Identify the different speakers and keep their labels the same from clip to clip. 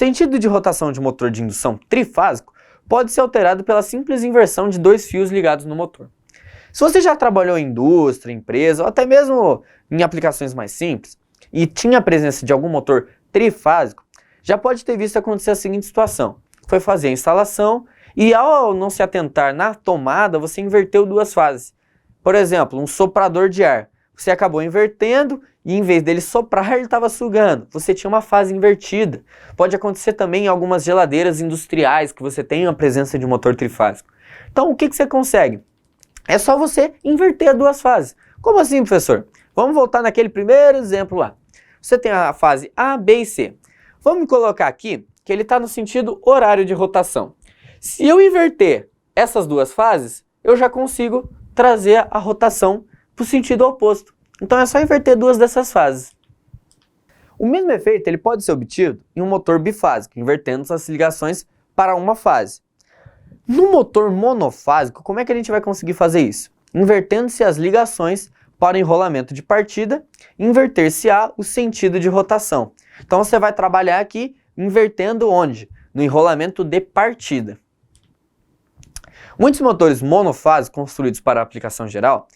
Speaker 1: sentido de rotação de motor de indução trifásico pode ser alterado pela simples inversão de dois fios ligados no motor. Se você já trabalhou em indústria, empresa ou até mesmo em aplicações mais simples e tinha a presença de algum motor trifásico, já pode ter visto acontecer a seguinte situação. Foi fazer a instalação e ao não se atentar na tomada, você inverteu duas fases. Por exemplo, um soprador de ar. Você acabou invertendo e em vez dele soprar, ele estava sugando. Você tinha uma fase invertida. Pode acontecer também em algumas geladeiras industriais que você tem a presença de motor trifásico. Então, o que você consegue? É só você inverter as duas fases. Como assim, professor? Vamos voltar naquele primeiro exemplo lá. Você tem a fase A, B e C. Vamos colocar aqui que ele está no sentido horário de rotação. Se eu inverter essas duas fases, eu já consigo trazer a rotação para o sentido oposto. Então é só inverter duas dessas fases. O mesmo efeito ele pode ser obtido em um motor bifásico, invertendo as ligações para uma fase. No motor monofásico, como é que a gente vai conseguir fazer isso? Invertendo-se as ligações para o enrolamento de partida, inverter-se-á o sentido de rotação. Então você vai trabalhar aqui invertendo onde? No enrolamento de partida. Muitos motores monofásicos construídos para aplicação geral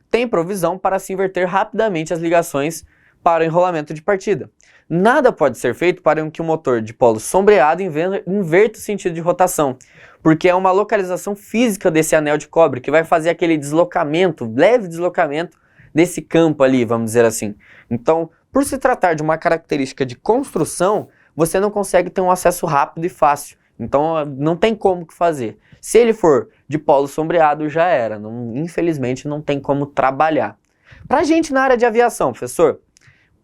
Speaker 1: têm provisão para se inverter rapidamente as ligações para o enrolamento de partida. Nada pode ser feito para que o motor de polo sombreado inverta o sentido de rotação, porque é uma localização física desse anel de cobre que vai fazer aquele deslocamento, leve deslocamento desse campo ali, vamos dizer assim. Então, por se tratar de uma característica de construção, você não consegue ter um acesso rápido e fácil. Então, não tem como fazer. Se ele for de polo sombreado, já era. Infelizmente, não tem como trabalhar. Para a gente na área de aviação, professor,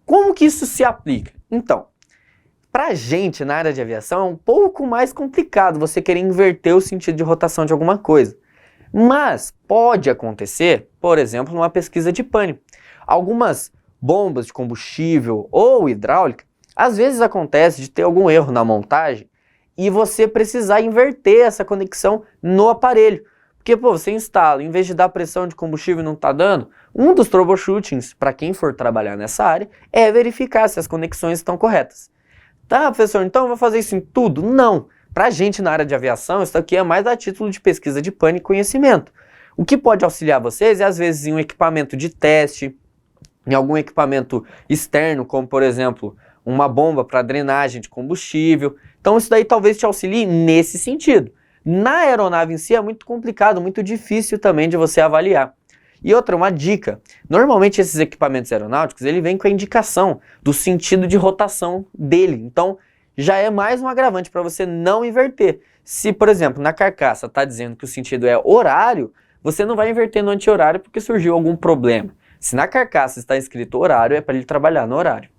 Speaker 1: como que isso se aplica? Então, para a gente na área de aviação é um pouco mais complicado você querer inverter o sentido de rotação de alguma coisa. Mas pode acontecer, por exemplo, numa pesquisa de pane. Algumas bombas de combustível ou hidráulica, às vezes acontece de ter algum erro na montagem e você precisar inverter essa conexão no aparelho. Porque, você instala, em vez de dar pressão de combustível e não está dando, um dos troubleshootings, para quem for trabalhar nessa área, é verificar se as conexões estão corretas. Tá, professor, então eu vou fazer isso em tudo? Não. Para a gente na área de aviação, isso aqui é mais a título de pesquisa de pane e conhecimento. O que pode auxiliar vocês é, às vezes, em um equipamento de teste, em algum equipamento externo, como, por exemplo, uma bomba para drenagem de combustível. Então, isso daí talvez te auxilie nesse sentido. Na aeronave em si é muito complicado, muito difícil também de você avaliar. E outra, uma dica, normalmente esses equipamentos aeronáuticos, ele vem com a indicação do sentido de rotação dele. Então, já é mais um agravante para você não inverter. Se, por exemplo, na carcaça está dizendo que o sentido é horário, você não vai inverter no anti-horário porque surgiu algum problema. Se na carcaça está escrito horário, é para ele trabalhar no horário.